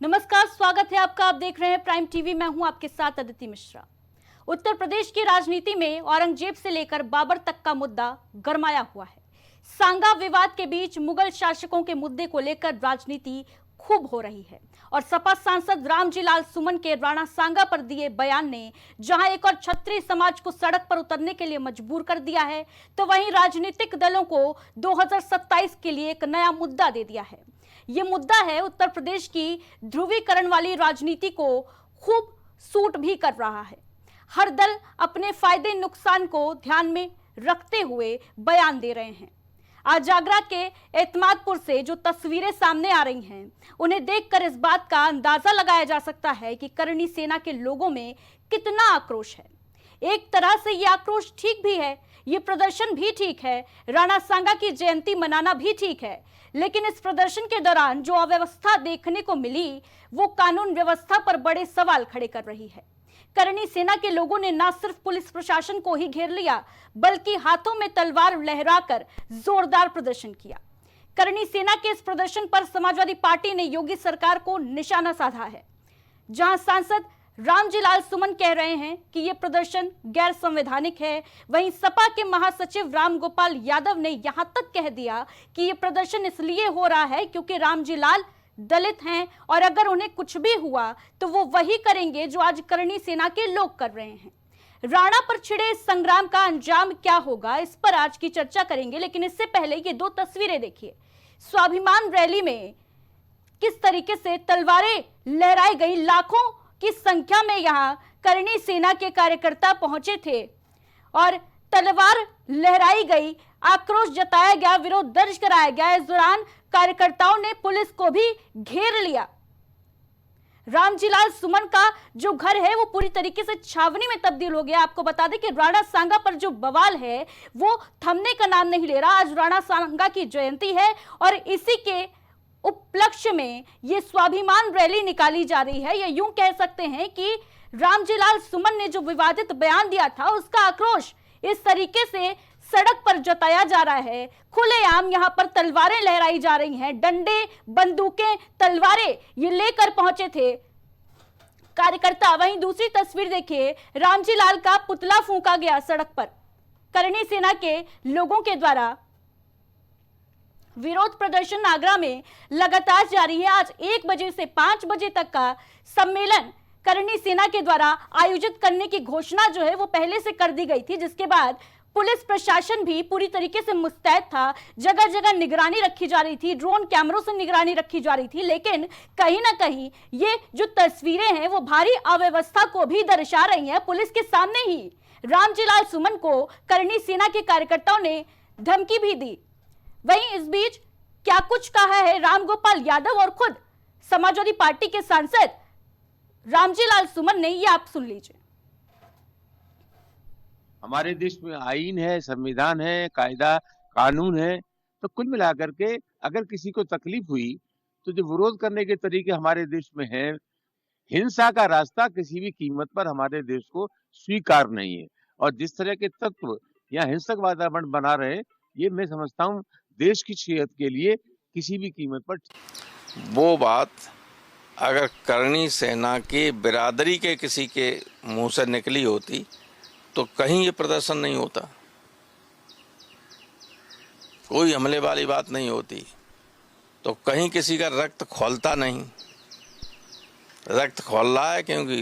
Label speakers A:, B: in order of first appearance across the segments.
A: नमस्कार, स्वागत है आपका। आप देख रहे हैं प्राइम टीवी। मैं हूं आपके साथ अदिति मिश्रा। उत्तर प्रदेश की राजनीति में औरंगजेब से लेकर बाबर तक का मुद्दा गरमाया हुआ है। सांगा विवाद के बीच मुगल शासकों के मुद्दे को लेकर राजनीति खूब हो रही है और सपा सांसद रामजी लाल सुमन के राणा सांगा पर दिए बयान ने जहां एक और क्षत्रिय समाज को सड़क पर उतरने के लिए मजबूर कर दिया है, तो वहीं राजनीतिक दलों को 2027 के लिए एक नया मुद्दा दे दिया है। ये मुद्दा है उत्तर प्रदेश की ध्रुवीकरण वाली राजनीति को खूब सूट भी कर रहा है। हर दल अपने फायदे नुकसान को ध्यान में रखते हुए बयान दे रहे हैं। आज आगरा के एतमादपुर से जो तस्वीरें सामने आ रही हैं, उन्हें देखकर इस बात का अंदाजा लगाया जा सकता है कि करणी सेना के लोगों में कितना आक्रोश है। एक तरह से ये आक्रोश ठीक भी है, ये प्रदर्शन भी ठीक है, राणा सांगा की जयंती मनाना भी ठीक है, लेकिन इस प्रदर्शन के दौरान जो अव्यवस्था देखने को मिली वो कानून व्यवस्था पर बड़े सवाल खड़े कर रही है। करणी सेना के लोगों ने न सिर्फ पुलिस प्रशासन को ही घेर लिया, बल्कि हाथों में तलवार लहराकर जोरदार प्रदर्शन किया। करणी सेना के इस प्रदर्शन पर समाजवादी पार्टी ने योगी सरकार को निशाना साधा है। जहां सांसद रामजी लाल सुमन कह रहे हैं कि यह प्रदर्शन गैर संवैधानिक है, वहीं सपा के महासचिव रामगोपाल यादव ने यहां तक कह दिया कि यह प्रदर्शन इसलिए हो रहा है क्योंकि रामजी लाल दलित हैं और अगर उन्हें कुछ भी हुआ तो वो वही करेंगे जो आज करणी सेना के लोग कर रहे हैं। राणा पर छिड़े इस संग्राम का अंजाम क्या होगा, इस पर आज की चर्चा करेंगे, लेकिन इससे पहले ये दो तस्वीरें देखिए। स्वाभिमान रैली में किस तरीके से तलवारें लहराई गई, लाखों की संख्या में यहां करणी सेना के कार्यकर्ता पहुंचे थे और तलवार लहराई गई, आक्रोश जताया गया, विरोध दर्ज कराया गया। इस दौरान कार्यकर्ताओं ने पुलिस को भी घेर लिया। रामजी लाल सुमन का जो घर है वो पूरी तरीके से छावनी में तब्दील हो गया। आपको बता दें कि राणा सांगा पर जो बवाल है वो थमने का नाम नहीं ले रहा। आज राणा सांगा की जयंती है और इसी के उपलक्ष्य में ये स्वाभिमान रैली निकाली जा रही है। या यूं कह सकते हैं कि रामजी लाल सुमन ने जो विवादित बयान दिया था उसका आक्रोश इस तरीके से सड़क पर जताया जा रहा है। खुलेआम यहां पर तलवारें लहराई जा रही हैं, डंडे, बंदूकें, तलवारें ये लेकर पहुंचे थे कार्यकर्ता। वहीं दूसरी तस्वीर देखिए, रामजी लाल का पुतला फूंका गया सड़क पर। करणी सेना के लोगों के द्वारा विरोध प्रदर्शन आगरा में लगातार जारी है। आज 1 बजे से 5 बजे तक का सम्मेलन करणी सेना के द्वारा आयोजित करने की घोषणा जो है वो पहले से कर दी गई थी, जिसके बाद पुलिस प्रशासन भी पूरी तरीके से मुस्तैद था। जगह जगह निगरानी रखी जा रही थी, ड्रोन कैमरों से निगरानी रखी जा रही थी, लेकिन कहीं ना कहीं ये जो तस्वीरें हैं वो भारी अव्यवस्था को भी दर्शा रही हैं। पुलिस के सामने ही रामजी लाल सुमन को करणी सेना के कार्यकर्ताओं ने धमकी भी दी। वहीं इस बीच क्या कुछ कहा है रामगोपाल यादव और खुद समाजवादी पार्टी के सांसद रामजी लाल सुमन ने, ये आप सुन लीजिए।
B: हमारे देश में आईन है, संविधान है, कायदा कानून है, तो कुल मिलाकर के अगर किसी को तकलीफ हुई तो जो विरोध करने के तरीके हमारे देश में हैं, हिंसा का रास्ता किसी भी कीमत पर हमारे देश को स्वीकार नहीं है। और जिस तरह के तत्व या हिंसक वातावरण बना रहे, ये मैं समझता हूँ देश की सेहत के लिए किसी भी कीमत पर।
C: वो बात अगर करणी सेना की बिरादरी के किसी के मुंह से निकली होती तो कहीं ये प्रदर्शन नहीं होता, कोई हमले वाली बात नहीं होती, तो कहीं किसी का रक्त खौलता नहीं। रक्त खौल रहा है क्योंकि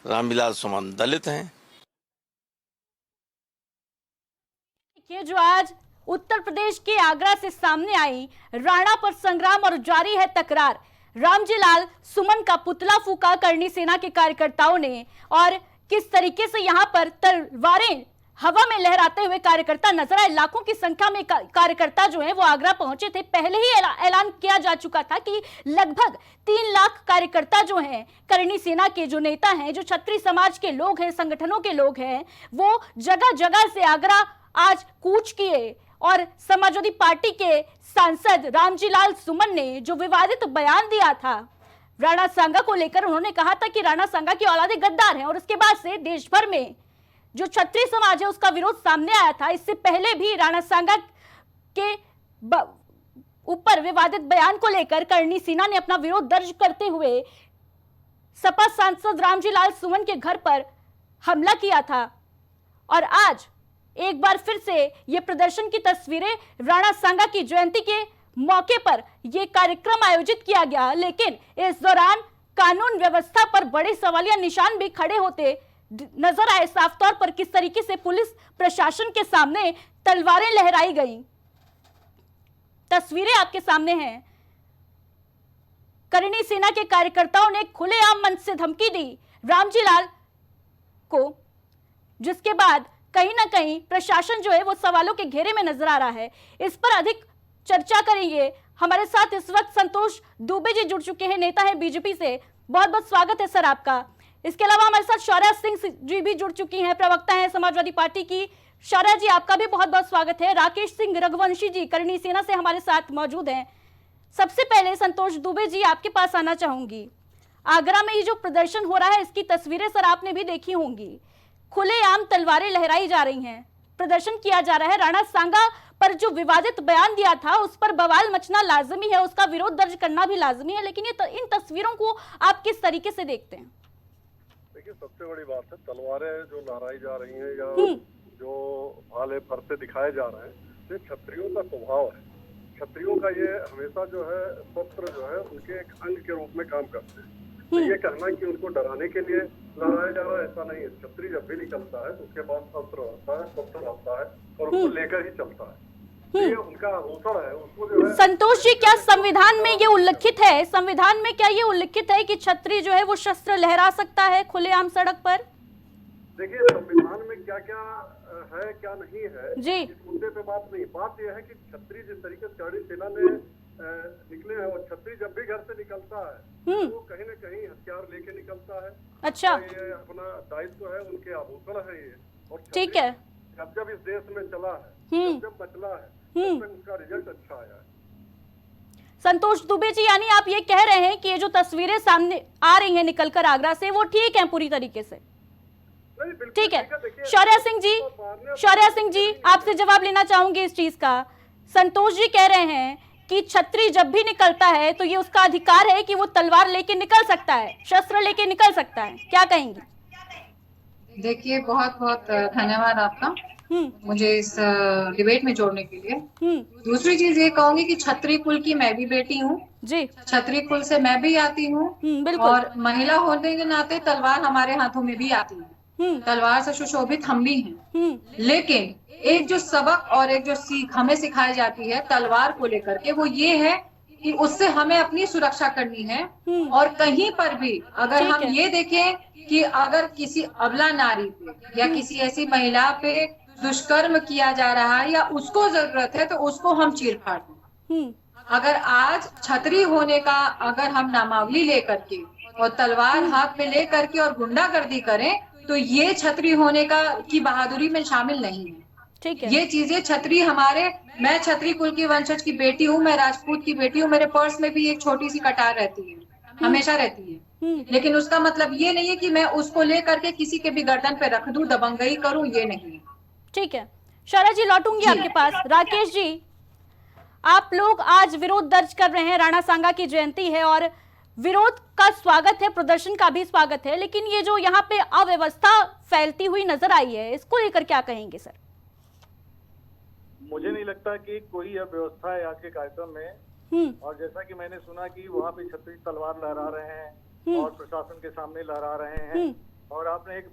C: रामविलास सुमन दलित हैं।
A: ये जो आज उत्तर प्रदेश के आगरा से सामने आई राणा पर संग्राम और जारी है तकरार। रामजी लाल सुमन का पुतला फूका करणी सेना के कार्यकर्ताओं ने और किस तरीके से यहां पर तलवारें हवा में लहराते हुए कार्यकर्ता नजर आए। लाखों की संख्या में कार्यकर्ता जो है वो आगरा पहुंचे थे। पहले ही ऐलान किया जा चुका था कि लगभग 3 लाख कार्यकर्ता जो हैं, करणी सेना के जो नेता हैं, जो क्षत्रिय समाज के लोग हैं, संगठनों के लोग हैं, वो जगह जगह से आगरा आज कूच किए और समाजवादी पार्टी के सांसद रामजी लाल सुमन ने जो विवादित बयान दिया था राणा सांगा को लेकर, उन्होंने कहा था कि राणा सांगा की औलादे गद्दार हैं और उसके बाद से देश भर में जो क्षत्रिय समाज है उसका विरोध सामने आया था। इससे पहले भी राणा सांगा के ऊपर विवादित बयान को लेकर करणी सेना ने अपना विरोध दर्ज करते हुए सपा सांसद रामजी लाल सुमन के घर पर हमला किया था और आज एक बार फिर से ये प्रदर्शन की तस्वीरें राणा सांगा की जयंती के मौके पर यह कार्यक्रम आयोजित किया गया, लेकिन इस दौरान कानून व्यवस्था पर बड़े सवालिया निशान भी खड़े होते नजर आए। साफ तौर पर किस तरीके से पुलिस प्रशासन के सामने तलवारें लहराई गई, तस्वीरें आपके सामने हैं। करणी सेना के कार्यकर्ताओं ने खुलेआम मंच से धमकी दी रामजी लाल को, जिसके बाद कहीं ना कहीं प्रशासन जो है वो सवालों के घेरे में नजर आ रहा है। इस पर अधिक चर्चा करेंगे। हमारे साथ इस वक्त संतोष दुबे जी जुड़ चुके हैं, नेता है बीजेपी से। बहुत बहुत स्वागत है सर आपका। इसके अलावा हमारे साथ शौर्या सिंह जी भी जुड़ चुकी हैं, प्रवक्ता हैं समाजवादी पार्टी की। शौर्या जी आपका भी बहुत बहुत स्वागत है। राकेश सिंह रघुवंशी जी करणी सेना से हमारे साथ मौजूद हैं। सबसे पहले संतोष दुबे जी आपके पास आना चाहूंगी। आगरा में ये जो प्रदर्शन हो रहा है इसकी तस्वीरें सर आपने भी देखी होंगी। खुलेआम तलवारें लहराई जा रही हैं, प्रदर्शन किया जा रहा है। राणा सांगा पर जो विवादित बयान दिया था उस पर बवाल मचना लाजमी है, उसका विरोध दर्ज करना भी लाजमी है, लेकिन इन तस्वीरों को आप किस तरीके से देखते हैं?
D: देखिए, सबसे बड़ी बात है तलवारें जो लहराई जा रही हैं या जो भाले फरसे दिखाए जा रहे हैं, ये क्षत्रियों का स्वभाव है। क्षत्रियों का ये हमेशा जो है शस्त्र जो है उनके एक अंग के रूप में काम करते हैं। तो ये कहना कि उनको डराने के लिए लहराया जा रहा है, ऐसा नहीं है। क्षत्रिय जब भी निकलता है तो उसके पास शस्त्र होता है, शस्त्र होता है और उसको लेकर ही चलता है। ये उनका आभूषण है, उसको जो है।
A: संतोष जी, क्या संविधान में ये उल्लिखित है, संविधान में क्या ये उल्लिखित है कि क्षत्रिय जो है वो शस्त्र लहरा सकता है खुलेआम सड़क पर?
D: देखिए, संविधान में क्या क्या है क्या नहीं है
A: जी,
D: इस मुद्दे पे बात नहीं। बात यह है कि क्षत्रिय जिस तरीके से करणी सेना में निकले हैं, और क्षत्रिय जब भी घर से निकलता है तो वो कहीं न कहीं हथियार लेके निकलता है।
A: अच्छा,
D: ये अपना दायित्व है, उनके आभूषण है ये। और
A: ठीक है।
D: जब इस देश में चला है, जब बचला है, तब तक उसका रिजल्ट अच्छा आया है।
A: संतोष दुबे जी, यानी आप ये कह रहे हैं कि ये जो तस्वीरें सामने आ रही हैं निकलकर आगरा से, वो ठीक है पूरी तरीके से? ठीक है। शौर्या सिंह जी आपसे जवाब लेना चाहूंगी इस चीज का। संतोष जी कह रहे हैं कि क्षत्रिय जब भी निकलता है तो ये उसका अधिकार है कि वो तलवार लेके निकल सकता है, शस्त्र लेके निकल सकता है, क्या कहेंगी?
E: देखिए, बहुत बहुत धन्यवाद आपका मुझे इस डिबेट में जोड़ने के लिए। दूसरी चीज ये कहूंगी कि क्षत्रिय कुल की मैं भी बेटी हूँ जी, क्षत्रिय कुल से मैं भी आती हूँ, और महिला होने के नाते तलवार हमारे हाथों में भी आती है, तलवार से सुशोभित हम भी हैं। लेकिन एक जो सबक और एक जो सीख हमें सिखाई जाती है तलवार को लेकर के, वो ये है कि उससे हमें अपनी सुरक्षा करनी है। और कहीं पर भी अगर हम ये देखें कि अगर किसी अबला नारी पे या किसी ऐसी महिला पे दुष्कर्म किया जा रहा है या उसको जरूरत है, तो उसको हम चीर फाड़ दें। अगर आज क्षत्रिय होने का अगर हम नामावली लेकर के और तलवार हाथ में लेकर के और गुंडागर्दी करें, तो ये क्षत्रिय होने की बहादुरी में शामिल नहीं है। ठीक है। ये चीजें क्षत्रिय मैं क्षत्रिय कुल की वंशज की बेटी हूँ, मैं राजपूत की बेटी हूँ, मेरे पर्स में भी एक छोटी सी कटार रहती है, हमेशा रहती है। लेकिन उसका मतलब ये नहीं है कि मैं उसको लेकर के किसी के भी गर्दन पे रख दूं, दबंगई करूं, ये नहीं है।
A: ठीक है। शौर्या जी लौटूंगी आपके पास। राकेश जी, आप लोग आज विरोध दर्ज कर रहे हैं, राणा सांगा की जयंती है और विरोध का स्वागत है, प्रदर्शन का भी स्वागत है, लेकिन ये जो यहाँ पे अव्यवस्था फैलती हुई नजर आई है, इसको लेकर क्या कहेंगे सर?
D: मुझे नहीं लगता कि कोई अव्यवस्था है आज के कार्यक्रम में। और जैसा कि मैंने सुना कि वहाँ पे क्षत्रिय तलवार लहरा रहे हैं और प्रशासन के सामने लहरा रहे हैं, और आपने एक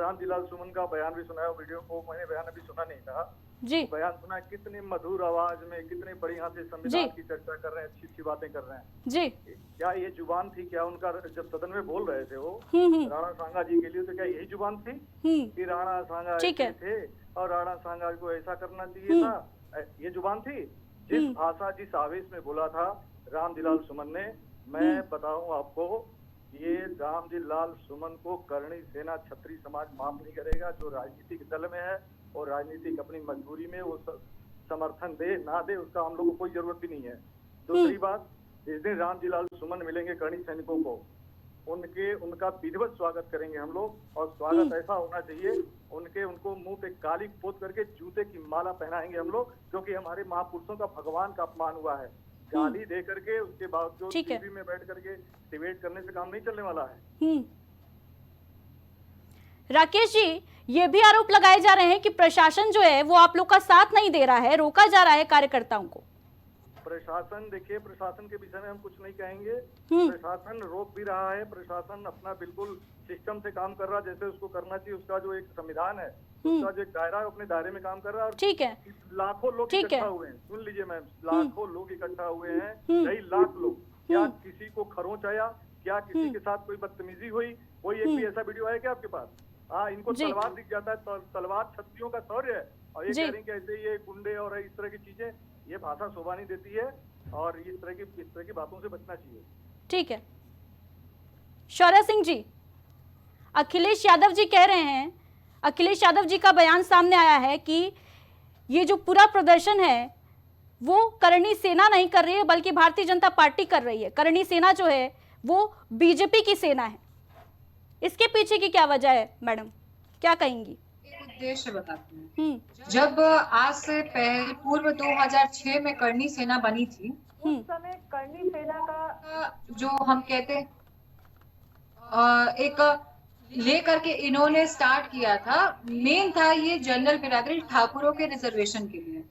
D: रामजी लाल सुमन का बयान भी सुना है, वीडियो को मैंने बयान अभी सुना नहीं था जी, बयान सुना, कितनी मधुर आवाज में कितने बढ़िया से संविधान की चर्चा कर रहे हैं, अच्छी अच्छी बातें कर रहे हैं जी। क्या ये जुबान थी क्या उनका जब सदन में बोल रहे थे वो राणा सांगा जी के लिए, तो क्या यही जुबान थी कि राणा सांगा ऐसे थे और राणा सांगा को ऐसा करना चाहिए था, ये जुबान थी? जिस भाषा जिस आवेश में बोला था रामजी लाल सुमन ने, मैं बताऊं आपको, ये रामजी लाल सुमन को करणी सेना क्षत्रिय समाज माफ नहीं करेगा, जो राजनीतिक दल में है और राजनीतिक अपनी मजबूरी में वो समर्थन दे ना दे, उसका हम लोग को कोई जरूरत भी नहीं है। दूसरी बात, जिस दिन रामजी लाल सुमन मिलेंगे करणी सैनिकों को, उनका विधिवत स्वागत करेंगे हम लोग, और स्वागत ऐसा होना चाहिए, उनको मुंह पे काली पोत करके जूते की माला पहनाएंगे हम लोग, क्योंकि हमारे महापुरुषों का भगवान का अपमान हुआ है। गाली दे करके उसके बावजूद टीवी में बैठ करके डिबेट करने से काम नहीं चलने वाला है।
A: राकेश जी, ये भी आरोप लगाए जा रहे हैं कि प्रशासन जो है वो आप लोग का साथ नहीं दे रहा है, रोका जा रहा है कार्यकर्ताओं को।
D: प्रशासन, देखिए, प्रशासन के विषय में हम कुछ नहीं कहेंगे। प्रशासन रोक भी रहा है, प्रशासन अपना बिल्कुल सिस्टम से काम कर रहा है जैसे उसको करना चाहिए। उसका जो एक संविधान है, उसका जो एक दायरा है, अपने दायरे में काम कर रहा है।
A: ठीक है,
D: लाखों लोग इकट्ठा हुए हैं, सुन लीजिए मैम, लाखों लोग इकट्ठा हुए हैं, कई लाख लोग। क्या किसी को खरोंच आया? क्या किसी के साथ कोई बदतमीजी हुई? कोई एक भी ऐसा वीडियो है क्या आपके पास? हाँ, इनको तलवार दिख जाता है, तलवार क्षत्रियों का शौर्य है, और ये कह रहे हैं कि ऐसे ये गुंडे और इस तरह की चीजें, ये भाषा शोभा नहीं देती है, और इस तरह की बातों से बचना चाहिए।
A: ठीक है शौर्य सिंह जी, अखिलेश यादव जी कह रहे हैं, अखिलेश यादव जी का बयान सामने आया है कि ये जो पूरा प्रदर्शन है वो करणी सेना नहीं कर रही है, बल्कि भारतीय जनता पार्टी कर रही है। करणी सेना जो है वो बीजेपी की सेना है। इसके पीछे की क्या वजह है मैडम, क्या कहेंगी?
E: उद्देश्य बताती हूँ। जब आज से पहले पूर्व 2006 में करणी सेना बनी थी, उस समय करणी सेना का जो हम कहते एक लेकर के इन्होंने स्टार्ट किया था, मेन था ये जनरल बिरादरी ठाकुरों के रिजर्वेशन के लिए,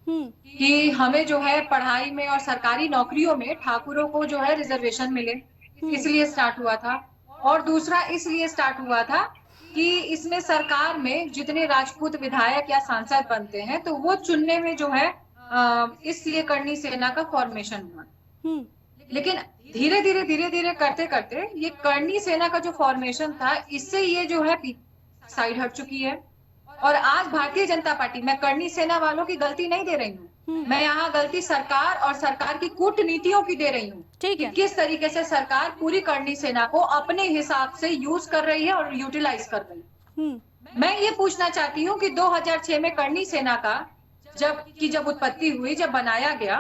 E: कि हमें जो है पढ़ाई में और सरकारी नौकरियों में ठाकुरों को जो है रिजर्वेशन मिले, इसलिए स्टार्ट हुआ था। और दूसरा इसलिए स्टार्ट हुआ था कि इसमें सरकार में जितने राजपूत विधायक या सांसद बनते हैं तो वो चुनने में जो है इसलिए करणी सेना का फॉर्मेशन हुआ। लेकिन धीरे धीरे करते करते ये करणी सेना का जो फॉर्मेशन था, इससे ये जो है साइड हट चुकी है। और आज भारतीय जनता पार्टी, मैं करणी सेना वालों की गलती नहीं दे रही हूँ, मैं यहाँ गलती सरकार और सरकार की कूटनीतियों की दे रही हूँ कि किस तरीके से सरकार पूरी करणी सेना को अपने हिसाब से यूज कर रही है और यूटिलाइज कर रही है। मैं ये पूछना चाहती हूँ कि 2006 में करणी सेना का जब उत्पत्ति हुई, जब बनाया गया,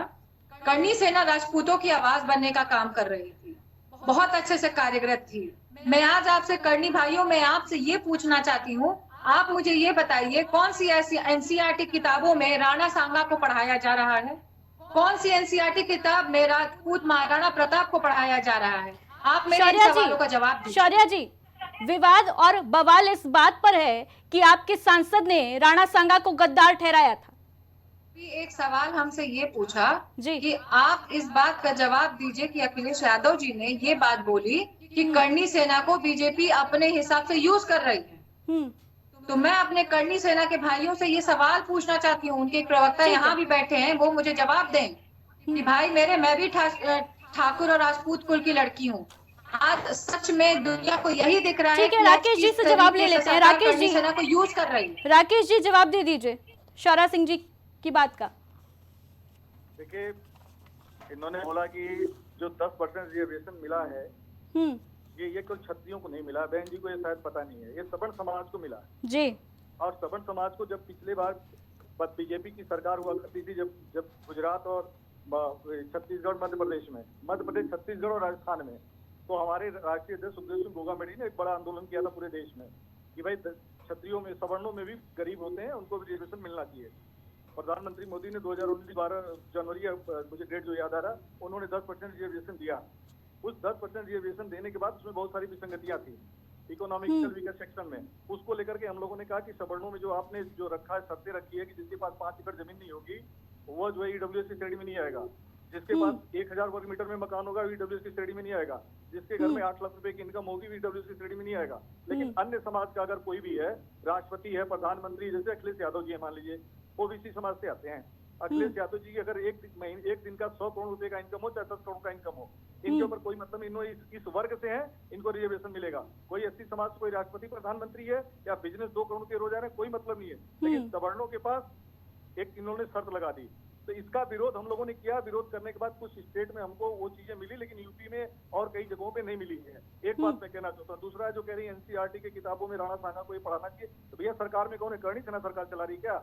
E: करणी सेना राजपूतों की आवाज बनने का काम कर रही थी, बहुत अच्छे से कार्यरत थी। मैं आज आपसे करणी भाइयों, मैं आपसे ये पूछना चाहती हूँ, आप मुझे ये बताइए कौन सी ऐसी एनसीईआरटी किताबों में राणा सांगा को पढ़ाया जा रहा है? कौन सी एनसीईआरटी किताब में राजपूत महाराणा प्रताप को पढ़ाया जा रहा है? आप मेरे इन सवालों का जवाब दीजिए।
A: शौर्या जी, विवाद और बवाल इस बात पर है कि आपके सांसद ने राणा सांगा को गद्दार ठहराया था।
E: एक सवाल हमसे ये पूछा कि आप इस बात का जवाब दीजिए कि अखिलेश यादव जी ने ये बात बोली कि करणी सेना को बीजेपी अपने हिसाब से यूज कर रही है। तो मैं अपने करणी सेना के भाइयों से ये सवाल पूछना चाहती हूँ, उनके प्रवक्ता यहाँ भी बैठे हैं, वो मुझे जवाब दें कि भाई मैं भी ठाकुर और राजपूत कुल की लड़की हूँ। आज सच में दुनिया को यही दिख रहा है कि
A: राकेश जी से जवाब ले लेते हैं। राकेश जी
E: सेना को यूज कर रही है।
A: राकेश जी जवाब दे दीजिए शौर्या सिंह जी की बात का।
D: देखिए, इन्होंने बोला कि जो 10% रिजर्वेशन मिला है, ये कुल क्षत्रियों को नहीं मिला। बहन जी को ये शायद पता नहीं है, ये सवर्ण समाज को मिला जी। और सवर्ण समाज को जब पिछले बार बीजेपी की सरकार हुआ करती थी, जब गुजरात और छत्तीसगढ़, मध्य प्रदेश, छत्तीसगढ़ और राजस्थान में, तो हमारे राष्ट्रीय अध्यक्ष सुखदेव सिंह गोगामेडी ने एक बड़ा आंदोलन किया था पूरे देश में कि भाई क्षत्रियों में, सवर्णों में भी गरीब होते हैं, उनको भी रिजर्वेशन मिलना चाहिए। प्रधानमंत्री मोदी ने 2019 12 जनवरी, मुझे डेट जो याद आ रहा, उन्होंने 10% रिजर्वेशन दिया। उस 10% रिजर्वेशन देने के बाद उसमें बहुत सारी विसंगतियां थी इकोनॉमिकल वीकर सेक्शन में। उसको लेकर के हम लोगों ने कहा कि सवर्णों में जो आपने जो रखा है, शर्तें रखी है कि जिसके पास 5 एकड़ जमीन नहीं होगी वो जो है ईडब्ल्यूएस की श्रेणी में नहीं आएगा, जिसके पास 1000 वर्ग मीटर में मकान होगा ईडब्ल्यूएस की श्रेणी में नहीं आएगा, जिसके घर में 8 लाख रुपए की इनकम होगी ईडब्ल्यूएस की श्रेणी में नहीं आएगा। लेकिन अन्य समाज का अगर कोई भी है, राष्ट्रपति है, प्रधानमंत्री, जैसे अखिलेश यादव जी है मान लीजिए, ओबीसी समाज से आते हैं। अखिलेश यादव जी की अगर एक दिन का 100 करोड़ रुपए का इनकम हो, चाहे 10 करोड़ का इनकम हो, इनके ऊपर कोई मतलब, इन्होंने इस वर्ग से हैं, इनको रिजर्वेशन मिलेगा। कोई एससी समाज, कोई राष्ट्रपति, प्रधानमंत्री है, या बिजनेस 2 करोड़ के रोजगार है, कोई मतलब नहीं है। लेकिन सवर्णों के पास एक इन्होंने शर्त लगा दी, तो इसका विरोध हम लोगों ने किया। विरोध करने के बाद कुछ स्टेट में हमको वो चीजें मिली, लेकिन यूपी में और कई जगहों पे नहीं मिली है। एक बात मैं कहना चाहता हूँ। दूसरा जो कह रही है एनसीईआरटी की किताबों में राणा सांगा को ये पढ़ाना चाहिए, तो भैया सरकार में कौन है? करणी सेना सरकार चला रही क्या?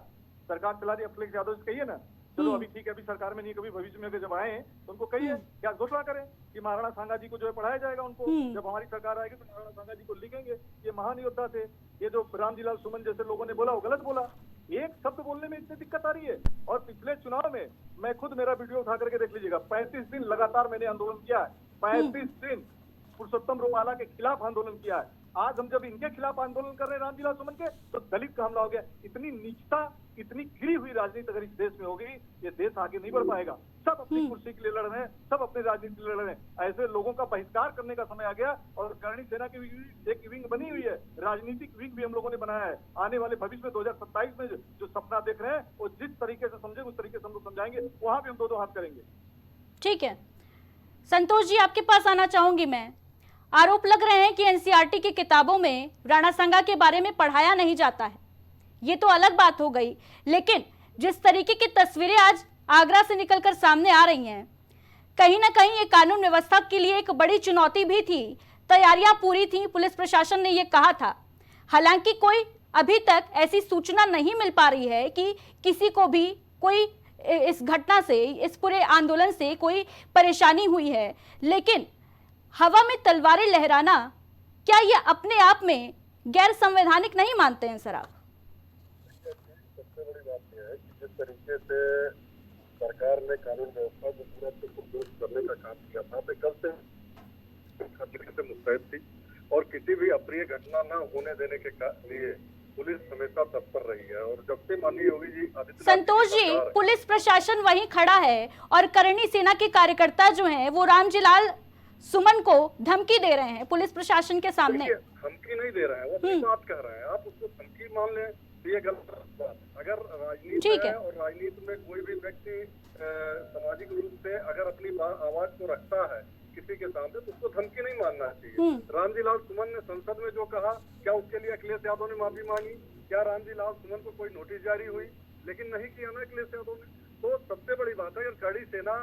D: सरकार चला रही अखिलेश यादव जी, कहिए ना। चलो अभी ठीक है, अभी सरकार में नहीं, कभी भविष्य में जब आए तो उनको कहिए, क्या घोषणा करें कि महाराणा सांगा जी को जो है पढ़ाया जाएगा उनको। जब हमारी सरकार आएगी तो महाराणा सांगा जी को लिखेंगे, ये महान योद्धा थे, ये जो रामजीलाल सुमन जैसे लोगों ने बोला वो गलत बोला। एक शब्द बोलने में इतनी दिक्कत आ रही है। और पिछले चुनाव में मैं खुद, मेरा वीडियो उठा करके देख लीजिएगा, 35 दिन लगातार मैंने आंदोलन किया है, 35 दिन पुरुषोत्तम रूपाला के खिलाफ आंदोलन किया है। आज हम जब इनके खिलाफ आंदोलन कर रहे हैं रामजीलाल सुमन के, तो दलित का हमला हो गया। इतनी नीचता, इतनी गिरी हुई राजनीति अगर इस देश में होगी, ये देश आगे नहीं बढ़ पाएगा। सब अपनी कुर्सी के लिए लड़ रहे हैं, सब अपनी राजनीति के लिए लड़ रहे हैं। ऐसे लोगों का बहिष्कार करने का समय आ गया। और करणी सेना की एक विंग बनी हुई है, राजनीतिक विंग भी हम लोगों ने बनाया है। आने वाले भविष्य में 2027 में जो सपना देख रहे हैं, वो जिस तरीके से समझे उस तरीके से हम लोग समझाएंगे, वहां भी हम दो हाथ करेंगे।
A: ठीक है संतोष जी, आपके पास आना चाहूंगी मैं। आरोप लग रहे हैं कि एनसीईआरटी की किताबों में राणा सांगा के बारे में पढ़ाया नहीं जाता है। ये तो अलग बात हो गई, लेकिन जिस तरीके की तस्वीरें आज आगरा से निकलकर सामने आ रही हैं, कहीं ना कहीं ये कानून व्यवस्था के लिए एक बड़ी चुनौती भी थी। तैयारियां पूरी थी, पुलिस प्रशासन ने ये कहा था। हालांकि कोई अभी तक ऐसी सूचना नहीं मिल पा रही है कि किसी को भी कोई इस घटना से, इस पूरे आंदोलन से कोई परेशानी हुई है। लेकिन हवा में तलवारें लहराना, क्या ये अपने आप में गैर संवैधानिक नहीं मानते हैं सर आप?
F: सबसे बड़ी बात यह है कि जिस तरीके से सरकार ने कानून व्यवस्था को पूरा दुरुस्त करने का काम किया था, मैं कल से खतरे से मुस्तैद थी और किसी भी अप्रिय घटना न होने देने के लिए पुलिस हमेशा तत्पर रही है। और जब से माननीय योगी जी
A: संतोष जी, पुलिस प्रशासन वहीं खड़ा है और करणी सेना के कार्यकर्ता जो हैं वो रामजीलाल सुमन को धमकी दे रहे हैं पुलिस प्रशासन के सामने।
F: धमकी नहीं दे रहे हैं, वो अपनी बात कह रहे हैं। आप उसको धमकी मान लें तो ये गलत बात। अगर राजनीति है और राजनीति में कोई भी व्यक्ति सामाजिक रूप से अगर अपनी आवाज को रखता है किसी के सामने, तो उसको धमकी नहीं मानना चाहिए। रामजीलाल सुमन ने संसद में जो कहा, क्या उसके लिए अखिलेश यादव ने माफी मांगी? क्या रामजीलाल सुमन को कोई नोटिस जारी हुई? लेकिन नहीं किया ना अखिलेश यादव ने। तो सबसे बड़ी बात है, अगर करणी सेना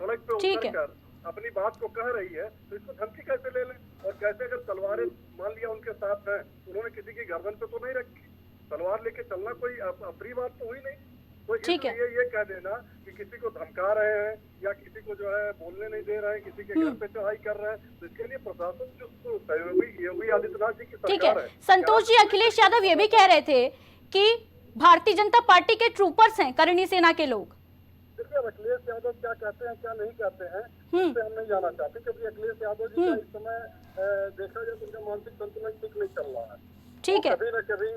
F: सड़क पे उतरकर अपनी बात को कह रही है तो इसको धमकी कैसे ले लें? और कैसे अगर तलवारें मान लिया उनके साथ है, उन्होंने किसी की गर्दन पे तो नहीं रखी, तलवार लेके चलना कोई अप्रिय बात तो हुई नहीं। तो इसलिए ये कह देना कि किसी को धमका रहे हैं या किसी को जो है बोलने नहीं दे रहे हैं, किसी के घर पे चढ़ाई कर रहे हैं, तो इसके लिए प्रशासन जो सहयोगी योगी आदित्यनाथ जी की सरकार है।
A: संतोष जी, अखिलेश यादव ये भी कह रहे थे कि भारतीय जनता पार्टी के ट्रूपर्स हैं करणी सेना के लोग।
F: अखिलेश यादव क्या कहते हैं क्या नहीं कहते हैं इससे हम नहीं जाना चाहते, क्योंकि अखिलेश यादव जी का इस समय देखा जाए तो उनका मानसिक संतुलन ठीक नहीं चल रहा है।
A: ठीक है,
F: कभी न कभी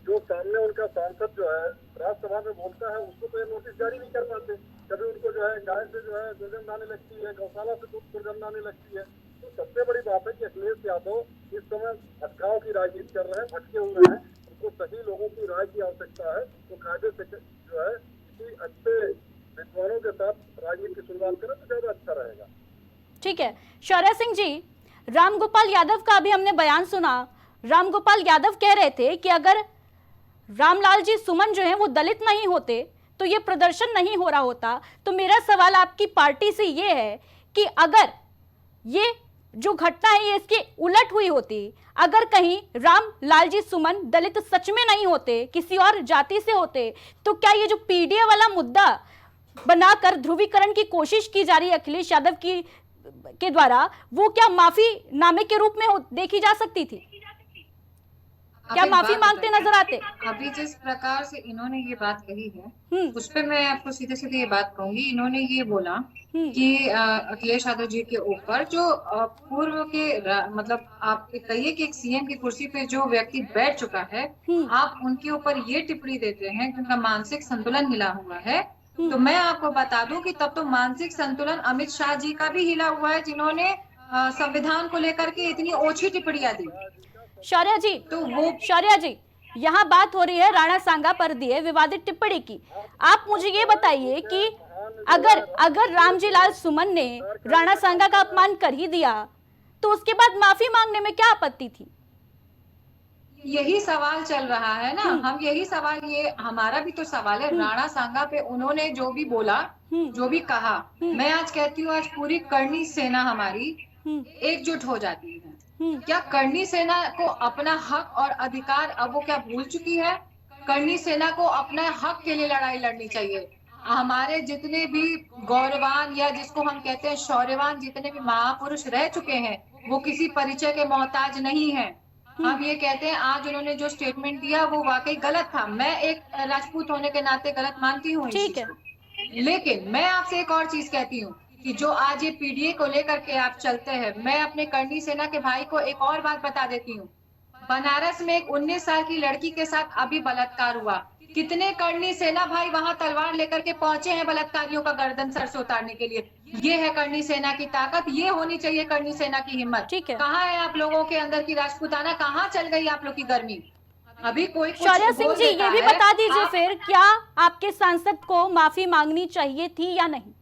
F: जो सामने उनका सांसद जो है राज्यसभा में बोलता है, उसको तो ये नोटिस जारी नहीं कर पाते। कभी उनको जो है गाय से जो है दुर्गंध आने लगती है, गौशाला से दुर्गंध आने लगती है। तो सबसे बड़ी बात है कि अखिलेश यादव इस समय भटकाव की राजनीति कर रहे हैं, भटके हुए हैं। उनको सही लोगों की राय की आवश्यकता है। तो कायदे से जो है किसी अच्छे विद्वानों के साथ राजनीति की शुरुआत करें तो ज्यादा अच्छा रहेगा।
A: ठीक है शौर्य सिंह जी, रामगोपाल यादव का अभी हमने बयान सुना। रामगोपाल यादव कह रहे थे कि अगर रामलाल जी सुमन जो हैं वो दलित नहीं होते तो ये प्रदर्शन नहीं हो रहा होता। तो मेरा सवाल आपकी पार्टी से ये है कि अगर ये जो घटना है ये इसके उलट हुई होती, अगर कहीं रामलाल जी सुमन दलित सच में नहीं होते, किसी और जाति से होते, तो क्या ये जो पीडीए वाला मुद्दा बनाकर ध्रुवीकरण की कोशिश की जा रही है अखिलेश यादव के द्वारा, वो क्या माफी नामे के रूप में देखी जा सकती थी? क्या माफी मांगते नजर आते?
E: अभी जिस प्रकार से इन्होंने ये बात कही है उस पे मैं आपको सीधे सीधे ये बात कहूंगी। इन्होंने ये बोला कि अखिलेश यादव जी के ऊपर जो पूर्व के मतलब आप कहिए कि एक सीएम की कुर्सी पे जो व्यक्ति बैठ चुका है, आप उनके ऊपर ये टिप्पणी देते हैं कि उनका मानसिक संतुलन हिला हुआ है। तो मैं आपको बता दूं कि तब तो मानसिक संतुलन अमित शाह जी का भी हिला हुआ है, जिन्होंने संविधान को लेकर के इतनी ओछी टिप्पणियां दी।
A: शौर्य जी, तो वो शौर्य जी, यहाँ बात हो रही है राणा सांगा पर दिए विवादित टिप्पणी की। आप मुझे ये बताइए कि अगर रामजीलाल सुमन ने राणा सांगा का अपमान कर ही दिया तो उसके बाद माफी मांगने में क्या आपत्ति थी?
E: यही सवाल चल रहा है ना। हम यही सवाल, ये हमारा भी तो सवाल है। राणा सांगा पे उन्होंने जो भी बोला, जो भी कहा, मैं आज कहती हूँ आज पूरी करणी सेना हमारी एकजुट हो जाती है। क्या करणी सेना को अपना हक और अधिकार अब वो क्या भूल चुकी है? करणी सेना को अपने हक के लिए लड़ाई लड़नी चाहिए। हमारे जितने भी गौरवान या जिसको हम कहते हैं शौर्यवान जितने भी महापुरुष रह चुके हैं वो किसी परिचय के मोहताज नहीं है। हम ये कहते हैं आज उन्होंने जो स्टेटमेंट दिया वो वाकई गलत था। मैं एक राजपूत होने के नाते गलत मानती हूँ, ठीक है, लेकिन मैं आपसे एक और चीज कहती हूँ कि जो आज ये पीडीए को लेकर के आप चलते हैं, मैं अपने करनी सेना के भाई को एक और बात बता देती हूँ। बनारस में एक 19 साल की लड़की के साथ अभी बलात्कार हुआ। कितने करनी सेना भाई वहां तलवार लेकर के पहुंचे हैं बलात्कारियों का गर्दन सर से उतारने के लिए। ये है करनी सेना की ताकत, ये होनी चाहिए करनी सेना की हिम्मत। ठीक है, कहाँ है आप लोगों के अंदर की राजपूताना, कहाँ चल गई आप लोग की गर्मी? अभी कोई
A: शौर्य सिंह जी ये भी बता दीजिए फिर क्या आपके सांसद को माफी मांगनी चाहिए थी या नहीं?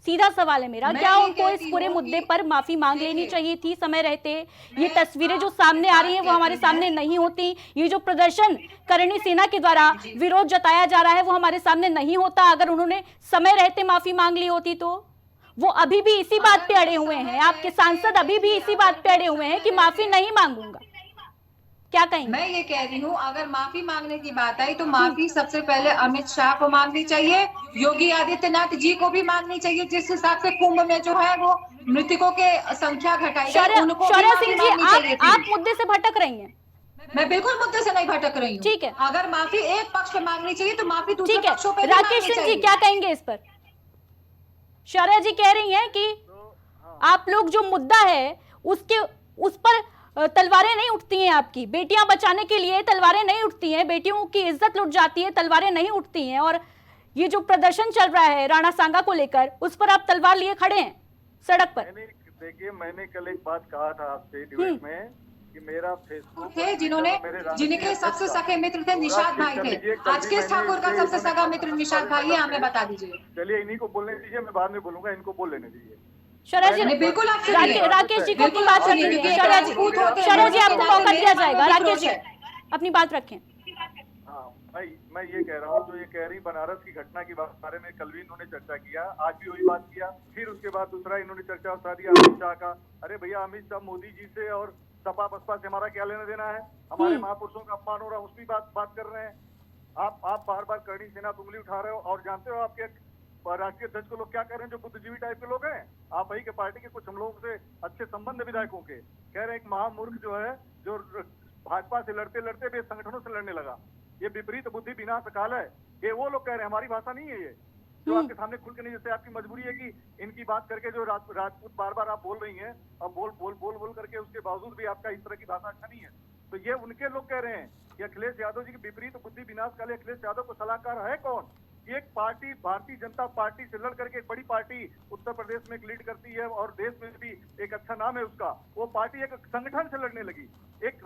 A: सीधा सवाल है मेरा, क्या उनको इस पूरे मुद्दे पर माफी मांग लेनी चाहिए थी समय रहते? ये तस्वीरें जो सामने आ रही हैं वो हमारे सामने नहीं होती, ये जो प्रदर्शन करनी सेना के द्वारा विरोध जताया जा रहा है वो हमारे सामने नहीं होता। अगर उन्होंने समय रहते माफी मांग ली होती तो वो अभी भी इसी बात पे अड़े हुए हैं, आपके सांसद अभी भी इसी बात पे अड़े हुए हैं कि माफी नहीं मांगूंगा। क्या कहेंगे?
E: मैं ये कह रही हूँ अगर माफी मांगने की बात आई तो माफी सबसे पहले अमित शाह को मांगनी चाहिए, योगी आदित्यनाथ जी को भी मांगनी चाहिए। जिस हिसाब से कुंभ में जो है वो मृतकों के संख्या घटाई गई, उनको
A: शौर्य सिंह जी आप मुद्दे से भटक रही हैं।
E: मैं बिल्कुल मुद्दे से नहीं भटक रही हूँ।
A: ठीक है,
E: अगर माफी एक पक्ष पे मांगनी चाहिए तो माफी दूसरे पक्षों पे
A: राकेश सिंह जी क्या कहेंगे इस पर? शौर्य जी कह रही हैं कि आप लोग जो मुद्दा है उस पर तलवारें नहीं उठती हैं, आपकी बेटियां बचाने के लिए तलवारें नहीं उठती हैं, बेटियों की इज्जत लुट जाती है, तलवारें नहीं उठती हैं। और ये जो प्रदर्शन चल रहा है राणा सांगा को लेकर उस पर आप तलवार लिए खड़े हैं सड़क पर।
D: देखिए मैंने कल एक बात कहा था आपसे डिबेट में कि मेरा फेसबुक
E: थे जिनके सबसे सगे मित्र थे निषाद भाई थे। आज किस ठाकुर का सबसे सगा मित्र निषाद भाई है, हमें बता दीजिए।
D: चलिए इन्हीं को बोलने दीजिए, मैं बाद में बोलूंगा, इनको बोल लेने दीजिए।
A: शौर्य जी
E: बिल्कुल
A: राकेश जी को अपनी बात रखिए। शौर्य जी आपको मौका दिया जाएगा, राकेश जी अपनी बात रखें।
D: हाँ भाई मैं ये कह रहा हूँ जो ये कह रही बनारस की घटना के बारे में कल भी इन्होंने चर्चा किया, आज भी वही बात किया, फिर उसके बाद दूसरा इन्होंने चर्चा उठा दिया अमित शाह का। अरे भैया अमित शाह मोदी जी से और सपा बसपा से हमारा क्या लेना देना है? हमारे महापुरुषों का अपमान हो रहा है उसकी बात कर रहे हैं आप बार बार करनी सेना उंगली उठा रहे हो। और जानते हो आपके राष्ट्रीय अध्यक्ष को लोग क्या कह रहे हैं जो बुद्धिजीवी टाइप के लोग हैं? आप वही के पार्टी के कुछ हम लोगों से अच्छे संबंध विधायकों के कह रहे हैं एक महामूर्ख जो है जो भाजपा से लड़ते लड़ते भी संगठनों से लड़ने लगा, ये विपरीत बुद्धि विनाश काल है। ये वो लोग कह रहे हैं, हमारी भाषा नहीं है ये जो आपके सामने खुल के नहीं। जैसे आपकी मजबूरी है कि इनकी बात करके जो राजपूत बार बार आप बोल रही हैं और बोल करके उसके बावजूद भी आपका इस तरह की भाषा अच्छा नहीं है। तो ये उनके लोग कह रहे हैं कि अखिलेश यादव जी की विपरीत बुद्धि विनाश काल। अखिलेश यादव को सलाहकार है कौन? एक पार्टी भारतीय जनता पार्टी से लड़ करके एक बड़ी पार्टी उत्तर प्रदेश में एक लीड करती है और देश में भी एक अच्छा नाम है उसका। वो पार्टी एक संगठन से लड़ने लगी, एक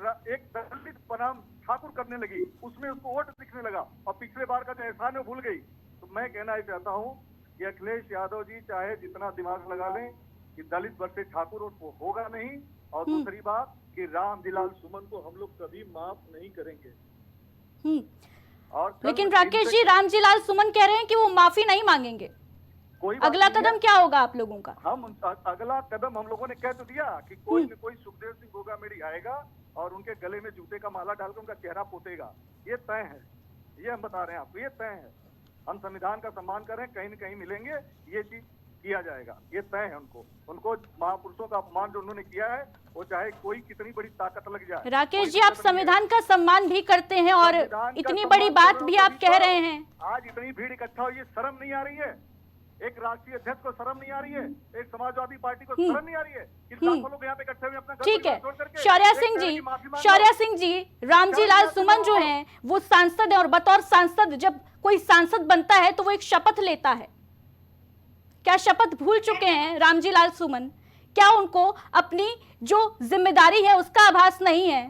D: दलित बनाम ठाकुर करने लगी, उसमें उसको वोट दिखने लगा और पिछले बार का जो एहसान है भूल गई। तो मैं कहना ही चाहता हूँ कि अखिलेश यादव जी चाहे जितना दिमाग लगा लें कि दलित वर्सेस ठाकुर वो होगा नहीं। और दूसरी बात कि रामजिलाल सुमन को हम लोग कभी माफ नहीं करेंगे। और
A: लेकिन राकेश जी रामजिलाल सुमन कह रहे हैं कि वो माफी नहीं मांगेंगे, अगला कदम क्या होगा आप लोगों का?
D: हम अगला कदम हम लोगों ने कह तो दिया कि कोई न कोई सुखदेव सिंह गोगामेड़ी आएगा और उनके गले में जूते का माला डालकर उनका चेहरा पोतेगा। ये तय है, ये हम बता रहे हैं आपको, ये तय है। हम संविधान का सम्मान कर रहे हैं, कहीं न कहीं मिलेंगे, ये चीज किया जाएगा, ये तय है। उनको महापुरुषों का अपमान जो उन्होंने किया है वो चाहे कोई कितनी बड़ी ताकत लग जाए।
A: राकेश जी आप संविधान का सम्मान भी करते हैं और इतनी बड़ी बात भी आप कह रहे हैं।
D: आज इतनी भीड़ इकट्ठा हुई, शर्म नहीं आ रही है? एक राष्ट्रीय अध्यक्ष को शर्म नहीं आ रही है? एक समाजवादी पार्टी को शर्म नहीं आ रही है कि लाखों लोग यहाँ पे इकट्ठे हुए अपना घर
A: ठीक है।
D: छोड़ करके?
A: शौर्य सिंह जी रामजिलाल सुमन जो हैं वो सांसद है और बतौर सांसद जब कोई सांसद बनता है तो वो एक शपथ लेता है। क्या शपथ भूल चुके हैं रामजिलाल सुमन? क्या उनको अपनी जो जिम्मेदारी है उसका आभास नहीं है?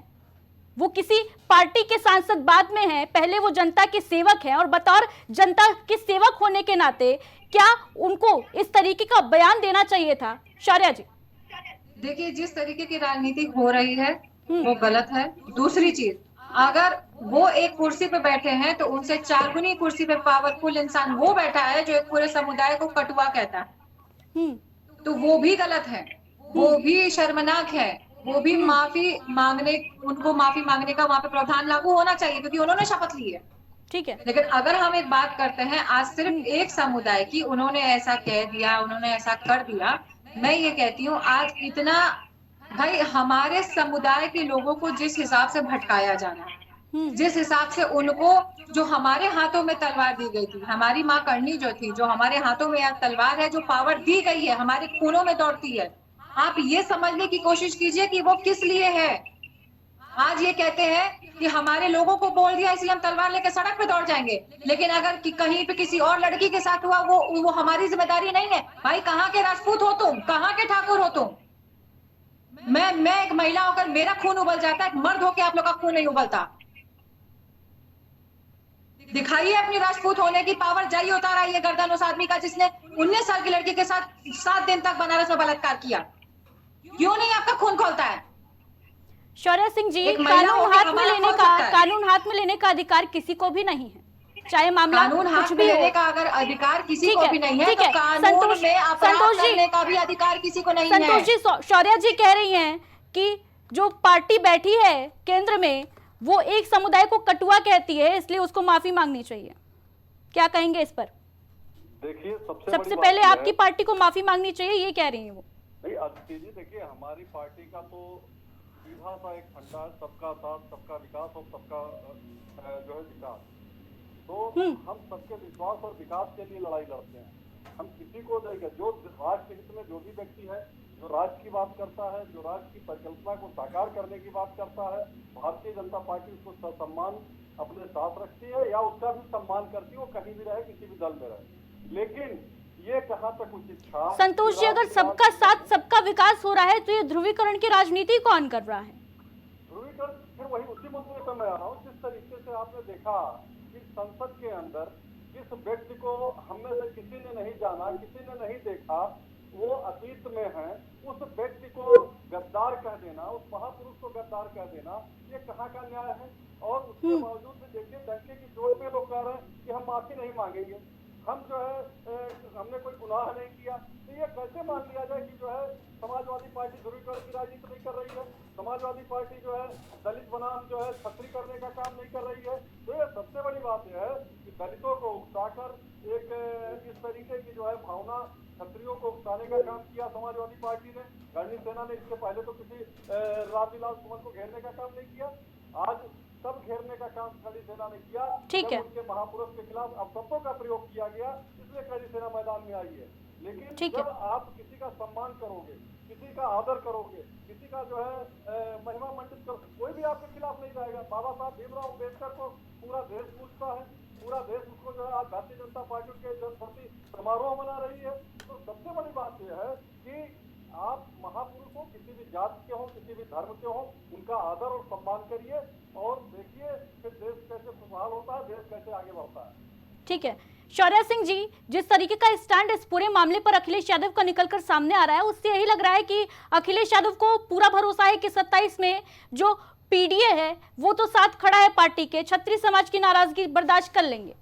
A: वो किसी पार्टी के सांसद बाद में है, पहले वो जनता के सेवक हैं और बतौर जनता के सेवक होने के नाते क्या उनको इस तरीके का बयान देना चाहिए था? शौर्य जी
E: देखिए जिस तरीके की राजनीति हो रही है वो गलत है। दूसरी चीज, अगर वो एक कुर्सी पे बैठे हैं तो उनसे 4 गुनी कुर्सी पे पावरफुल इंसान वो बैठा है जो एक पूरे समुदाय को कटुआ कहता है। तो वो भी गलत है, वो भी शर्मनाक है, वो भी उनको माफी मांगने का वहाँ पे प्रावधान लागू होना चाहिए क्योंकि उन्होंने शपथ ली है।
A: ठीक है।
E: लेकिन अगर हम एक बात करते हैं आज सिर्फ एक समुदाय की, उन्होंने ऐसा कह दिया, उन्होंने ऐसा कर दिया, मैं ये कहती हूँ आज इतना, भाई हमारे समुदाय के लोगों को जिस हिसाब से भटकाया जाना है, जिस हिसाब से उनको, जो हमारे हाथों में तलवार दी गई थी, हमारी माँ कर्णी जो थी, जो हमारे हाथों में यह तलवार है, जो पावर दी गई है, हमारे खूनों में दौड़ती है, आप ये समझने की कोशिश कीजिए कि वो किस लिए है। आज ये कहते हैं कि हमारे लोगों को बोल दिया इसलिए हम तलवार लेकर सड़क पे दौड़ जाएंगे, लेकिन अगर कहीं पे किसी और लड़की के साथ हुआ वो हमारी जिम्मेदारी नहीं है। भाई कहाँ के राजपूत हो तुम, कहाँ के ठाकुर हो तुम? मैं एक महिला होकर मेरा खून उबल जाता है, एक मर्द होकर आप लोग का खून नहीं उबलता। दिखाइए अपनी राजपूत होने की पावर, जाइए उतार आइए गर्दन उस आदमी का जिसने 19 साल की लड़की के साथ 7 दिन तक बनारस में बलात्कार किया। क्यों नहीं आपका खून खोलता है?
A: शौर्या सिंह जी, कानून हाथ में लेने का अधिकार किसी को भी नहीं है, चाहे मामला
E: कानून हाथ में लेने का अगर अधिकार किसी को भी नहीं है, तो कानून में अपराध करने का भी अधिकार किसी को नहीं है।
A: संतोष जी, शौर्या जी कह रही हैं कि जो पार्टी बैठी है केंद्र में वो एक समुदाय को कटुआ कहती है, इसलिए उसको माफी मांगनी चाहिए। क्या कहेंगे इस पर?
F: देखिए,
A: सबसे पहले आपकी पार्टी को माफी मांगनी चाहिए, ये कह रही है वो।
F: नहीं अदिति जी, देखिए हमारी पार्टी का तो सीधा सा एक फंडा है, सबका साथ, सबका विकास और सबका जो है विकास। तो हम सबके विश्वास और विकास के लिए लड़ाई लड़ते हैं। हम किसी को देंगे जो राष्ट्र हित में जो भी व्यक्ति है, जो राष्ट्र की बात करता है, जो राष्ट्र की परिकल्पना को साकार करने की बात करता है, भारतीय जनता पार्टी उसको सम्मान अपने साथ रखती है या उसका भी सम्मान करती है, वो कहीं भी रहे, किसी भी दल में रहे। लेकिन ये कहाँ तक उचित था?
A: संतोष जी, अगर सबका साथ सबका विकास हो रहा है तो ये ध्रुवीकरण की राजनीति कौन कर रहा है?
F: ध्रुवीकरण फिर वही उसी मुद्दे पर मैं आ रहा हूँ। जिस तरीके से आपने देखा कि संसद के अंदर जिस व्यक्ति को हमें से किसी ने नहीं जाना, किसी ने नहीं देखा, वो अतीत में है, उस व्यक्ति को गद्दार कह देना, उस महापुरुष को गद्दार कह देना, ये कहाँ का न्याय है? और उसके बावजूद भी देखिए डंके की जोर में लोग कह रहे हैं कि हम माफी नहीं मांगेंगे, हम जो है हमने कोई गुनाह नहीं किया। तो ये कैसे मान लिया जाए कि जो है समाजवादी पार्टी ध्रुवीकरण की राजनीति नहीं कर रही है, समाजवादी पार्टी जो है दलित बनाम जो है छत्री करने का काम नहीं कर रही है? तो ये सबसे बड़ी बात यह है कि दलितों को उकसाकर एक इस तरीके की जो है भावना छत्रियों को उकसाने का काम किया समाजवादी पार्टी ने। कर्णी सेना ने इसके पहले तो किसी रामविलास सुमन को घेरने का काम नहीं किया, आज सब घेरने का काम खड़ी सेना ने किया।
A: ठीक है,
F: उनके महापुरुष के खिलाफ अब शब्दों का प्रयोग किया गया, इसलिए खड़ी सेना मैदान में आई है। लेकिन जब आप किसी का सम्मान करोगे, किसी का आदर करोगे, किसी का जो है महिमा मंडित करोगे, कोई भी आपके खिलाफ नहीं जाएगा। बाबा साहब भीमराव अम्बेडकर को पूरा देश पूछता है, पूरा देश उसको जो है आज भारतीय जनता पार्टी के जन्मशती समारोह मना रही है। तो सबसे बड़ी बात यह है कि आप महापुरुष हो, किसी भी जाति के हो, किसी भी धर्म के हो, उनका आदर और सम्मान करिए और देखिए फिर देश कैसे खुशहाल होता है, देश कैसे आगे बढ़ता है।
A: ठीक है शौर्या सिंह जी, जिस तरीके का स्टैंड इस पूरे मामले पर अखिलेश यादव का निकलकर सामने आ रहा है, उससे यही लग रहा है कि अखिलेश यादव को पूरा भरोसा है कि 27 में जो पीडीए है वो तो साथ खड़ा है पार्टी के, क्षत्रिय समाज की नाराजगी बर्दाश्त कर लेंगे।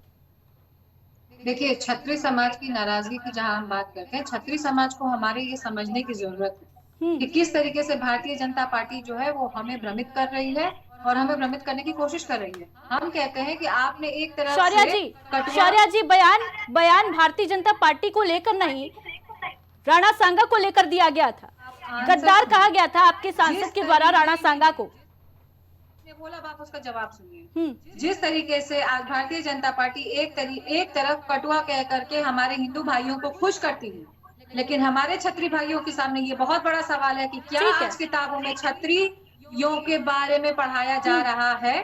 E: देखिए, क्षत्रिय समाज की नाराजगी की जहां हम बात करते हैं, क्षत्रिय समाज को हमारे ये समझने की जरूरत है कि किस तरीके से भारतीय जनता पार्टी जो है वो हमें भ्रमित कर रही है और हमें भ्रमित करने की कोशिश कर रही है। हम कहते हैं कि आपने एक तरफ
A: शौर्या जी बयान भारतीय जनता पार्टी को लेकर नहीं, राणा सांगा को लेकर दिया गया था, गद्दार कहा गया था आपके सांसद के द्वारा राणा सांगा को।
E: बोला, आप उसका जवाब सुनिए। जिस तरीके से आज भारतीय जनता पार्टी एक तरफ कटुआ कह करके हमारे हिंदू भाइयों को खुश करती है, लेकिन हमारे क्षत्रिय भाइयों के सामने ये बहुत बड़ा सवाल है कि क्या आज किताबों में क्षत्रियों के बारे में पढ़ाया जा रहा है?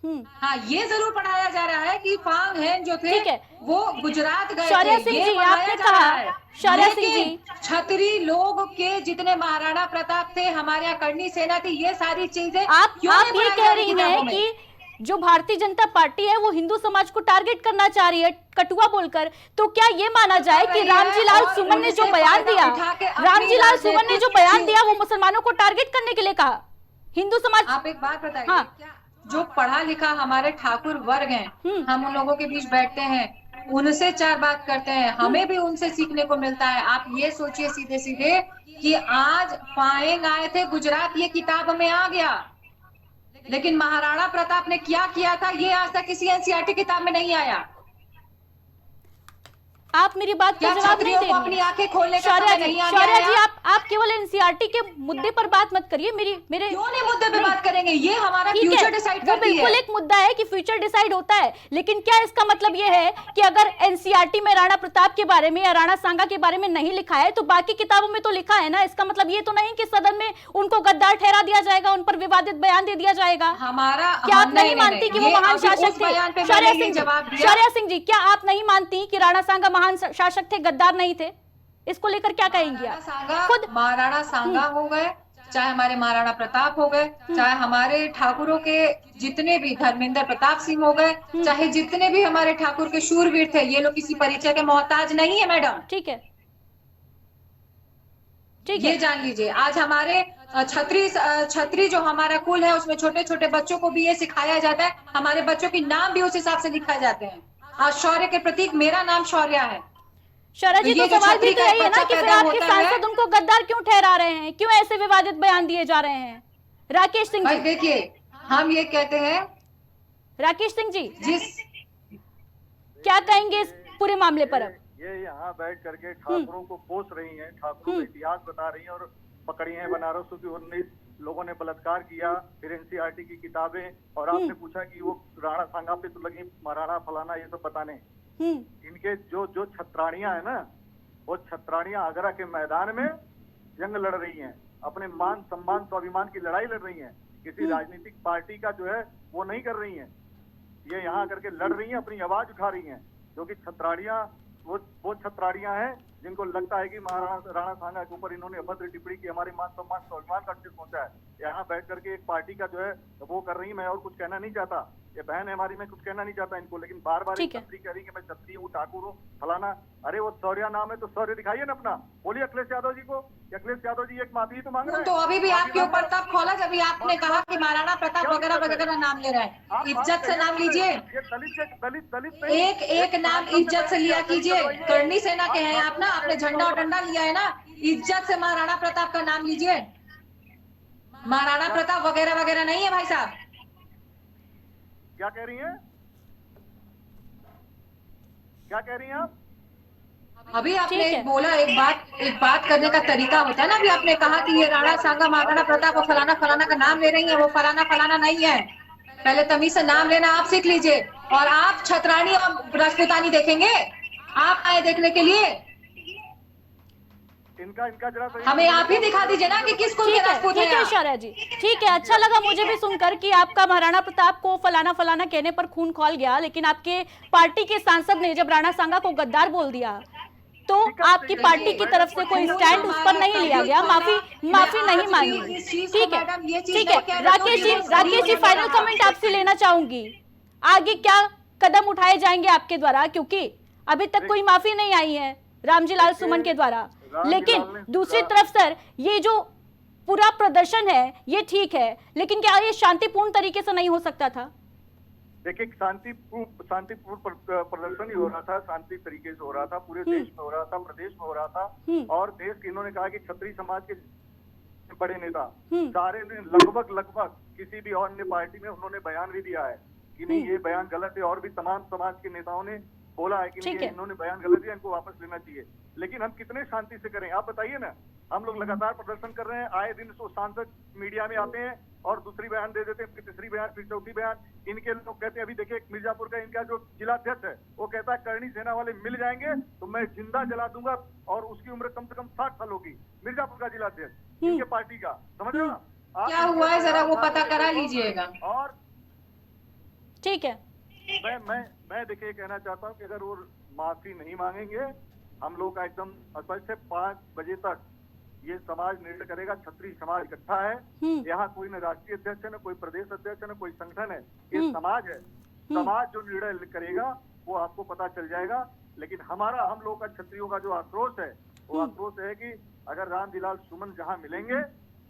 E: हाँ, ये जरूर पढ़ाया जा रहा है कि फांग हैं जो थे वो गुजरात गए थे, ये पढ़ाया जा रहा है। लेकिन क्षत्रिय लोग के जितने महाराणा प्रताप थे, हमारे यहाँ कर्णी सेना थी, ये सारी चीजें
A: आप ये कह रही हैं कि जो भारतीय जनता पार्टी है वो हिंदू समाज को टारगेट करना चाह रही है कटुआ बोलकर, तो क्या ये माना जाए कि रामजीलाल सुमन ने जो बयान दिया वो मुसलमानों को टारगेट करने के लिए कहा? हिंदू समाज,
E: आप एक बात बताइए, क्या जो पढ़ा लिखा हमारे ठाकुर वर्ग हैं, हम उन लोगों के बीच बैठते हैं, उनसे 4 बात करते हैं, हमें भी उनसे सीखने को मिलता है। आप ये सोचिए सीधे सीधे कि आज फाएंग आए थे गुजरात, ये किताब में आ गया, लेकिन महाराणा प्रताप ने क्या किया था ये आज तक किसी एनसीईआरटी किताब में नहीं आया।
A: आप मेरी बात का जवाब नहीं दे रही।
E: अपनी आंखें खोलने का
A: शौर्या
E: समय
A: जी,
E: नहीं आ
A: शौर्या
E: गया
A: जी,
E: है।
A: आप केवल एनसीईआरटी के मुद्दे पर बात मत करिए। मेरे
E: क्यों नहीं मुद्दे पे बात करेंगे? ये हमारा
A: ठीक है,
E: फ्यूचर डिसाइड
A: वो
E: करती है।
A: बिल्कुल एक मुद्दा है कि फ्यूचर डिसाइड होता है, लेकिन क्या इसका मतलब ये है कि अगर एनसीईआरटी में राणा प्रताप के बारे में या राणा सांगा के बारे में नहीं लिखा है तो बाकी किताबों में तो लिखा है ना? इसका मतलब ये तो नहीं कि सदन में उनको गद्दार ठहरा दिया जाएगा, उन पर विवादित बयान दे दिया जाएगा।
E: हमारा
A: क्या आप नहीं मानती कि वो महान शासक थे? शौर्या सिंह जी, क्या आप नहीं मानती कि राणा सांगा महान शासक थे, गद्दार नहीं थे? इसको लेकर क्या कहेंगी आप?
E: खुद महाराणा सांगा हो गए, चाहे हमारे महाराणा प्रताप हो गए, चाहे हमारे ठाकुरों के जितने भी धर्मेंद्र प्रताप सिंह हो गए, चाहे जितने भी हमारे ठाकुर के शूरवीर थे, ये लोग किसी परिचय के मोहताज नहीं है मैडम।
A: ठीक है,
E: ये जान लीजिए। आज हमारे छत्री जो हमारा कुल है उसमें छोटे छोटे बच्चों को भी ये सिखाया जाता है, हमारे बच्चों के नाम भी उस हिसाब से लिखा जाते हैं। आज शौर्य के प्रतीक मेरा नाम शौर्या है।
A: शौर्या जी, तो सवाल भी तो यही है ना कि फिर आपके सांसद उनको गद्दार क्यों ठहरा रहे हैं? क्यों ऐसे विवादित बयान दिए जा रहे हैं? राकेश सिंह जी,
E: देखिए, हम ये कहते हैं,
A: राकेश सिंह जी क्या कहेंगे इस पूरे मामले पर? अब
D: ये यहाँ बैठ करके ठाकुरों को पोस रही हैं, ठाकुरों का इतिहास बता रही हैं और पकड़ी हैं बनारस की 19 लोगों ने बलात्कार किया, फिर एनसीईआरटी की किताबें, और आपने पूछा कि वो राणा सांगा पे तो लगी महाराणा फलाना ये सब बताने। इनके जो छत्राणियां है ना, वो छत्राणियां आगरा के मैदान में जंग लड़ रही हैं, अपने मान सम्मान स्वाभिमान की लड़ाई लड़ रही हैं। किसी राजनीतिक पार्टी का जो है वो नहीं कर रही हैं, ये यहाँ करके लड़ रही हैं, अपनी आवाज उठा रही हैं। जो कि छत्राणियां वो छत्राणियां हैं जिनको लगता है कि महाराणा राणा सांगा के ऊपर इन्होंने अभद्र टिप्पणी की, हमारे मान सम्मान स्वाभिमान का ठेस पहुंचा है। यहाँ बैठ करके एक पार्टी का जो है वो कर रही है। मैं और कुछ कहना नहीं चाहता, ये बहन है हमारी, मैं कुछ कहना नहीं चाहता इनको, लेकिन बार बार छत्री कह रही कि मैं छत्री हूँ, ठाकुर हूँ, फलाना। अरे वो शौर्या नाम है तो शौर्य दिखाइए ना अपना, बोलिए अखिलेश यादव जी को। अखिलेश यादव जी एक माफी तो मांग रहे हैं।
E: तो अभी भी आपके ऊपर तब खोला जब आपने कहा कि महाराणा प्रताप वगैरह वगैरह नाम ले रहे हैं। इज्जत से नाम लीजिए, एक नाम इज्जत से लिया कीजिए। करनी सेना के हैं आप ना, आपने झंडा और डंडा लिया है ना, इज्जत से महाराणा प्रताप का नाम लीजिए। महाराणा प्रताप वगैरह वगैरह नहीं है भाई साहब।
D: क्या कह रही हैं? क्या कह रही हैं आप?
E: अभी आपने बोला, एक बात करने का तरीका होता है ना। अभी आपने कहा कि ये राणा सांगा महाराणा प्रताप और फलाना फलाना का नाम ले रही है, वो फलाना फलाना नहीं है। पहले तमीज से नाम लेना आप सीख लीजिए। और आप छत्रानी और राजपूतानी देखेंगे? आप आए देखने के लिए?
D: इनका जरा
E: हमें आप ही दिखा दीजिए ना कि किस कुल के राजपूत हैं।
A: ठीक है शौर्या जी, ठीक है, अच्छा लगा मुझे भी सुनकर कि आपका महाराणा प्रताप को फलाना फलाना कहने पर खून खौल गया, लेकिन आपके पार्टी के सांसद ने जब राणा सांगा को गद्दार बोल दिया तो आपकी पार्टी की तरफ से कोई स्टैंड उस पर नहीं लिया गया, माफी नहीं मांगी। ठीक है राकेश जी, फाइनल कमेंट आपसे लेना चाहूंगी, आगे क्या कदम उठाए जाएंगे आपके द्वारा, क्योंकि अभी तक कोई माफी नहीं आई है रामजी लाल सुमन के द्वारा। लेकिन दूसरी तरफ सर, ये जो पूरा प्रदर्शन है ये ठीक है, लेकिन क्या ये शांतिपूर्ण तरीके से नहीं हो सकता था?
D: देखिए, शांतिपूर्ण प्रदर्शन ही हो रहा था, शांति तरीके से हो रहा था, पूरे देश में हो रहा था, प्रदेश में हो रहा था। और देश के इन्होंने कहा कि क्षत्रिय समाज के बड़े नेता सारे ने लगभग किसी भी अन्य पार्टी में उन्होंने बयान भी दिया है कि नहीं ये बयान गलत है, और भी तमाम समाज के नेताओं ने बोला है कि नहीं इन्होंने बयान गलत दिया, इनको वापस लेना चाहिए। लेकिन हम कितने शांति से करें, आप बताइए ना। हम लोग लगातार प्रदर्शन कर रहे हैं, आए दिन सांसद मीडिया में आते हैं और दूसरी बयान दे देते हैं, फिर तीसरी बयान, फिर चौथी बयान। इनके लोग कहते हैं, अभी देखिए मिर्जापुर का इनका जो जिलाध्यक्ष है वो कहता है करणी सेना वाले मिल जाएंगे तो मैं जिंदा जला दूंगा, और उसकी उम्र कम से कम 60 साल होगी। मिर्जापुर का जिलाध्यक्ष इनके पार्टी का, समझ रहे हो ना
E: क्या हुआ है, जरा वो पता करा लीजिएगा।
D: और
A: ठीक है,
D: मैं देखिए कहना चाहता हूँ कि अगर वो माफी नहीं मांगेंगे, हम लोग का एकदम स्पष्ट है, 5 बजे तक ये समाज निर्णय करेगा। क्षत्रिय समाज इकट्ठा है, यहाँ कोई न राष्ट्रीय अध्यक्ष है, न कोई प्रदेश अध्यक्ष है, न कोई संगठन है, ये समाज है। समाज जो निर्णय करेगा वो आपको पता चल जाएगा। लेकिन हम लोग का क्षत्रियों का जो आक्रोश है, वो आक्रोश है कि अगर रामजी लाल सुमन जहाँ मिलेंगे,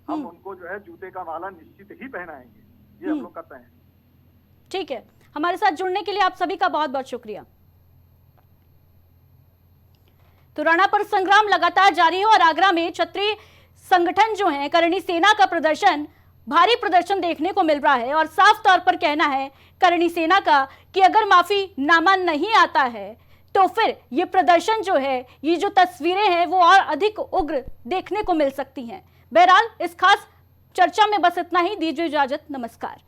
D: हम उनको जो है जूते का माला निश्चित ही पहनाएंगे। ये हम लोग का तय है।
A: ठीक है, हमारे साथ जुड़ने के लिए आप सभी का बहुत बहुत शुक्रिया। तो राणा पर संग्राम लगातार जारी है और आगरा में क्षत्रिय संगठन जो है करणी सेना का प्रदर्शन भारी प्रदर्शन देखने को मिल रहा है और साफ तौर पर कहना है करणी सेना का कि अगर माफीनामा नहीं आता है तो फिर ये प्रदर्शन जो है, ये जो तस्वीरें हैं वो और अधिक उग्र देखने को मिल सकती हैं। बहरहाल इस खास चर्चा में बस इतना ही। दीजिए इजाजत, नमस्कार।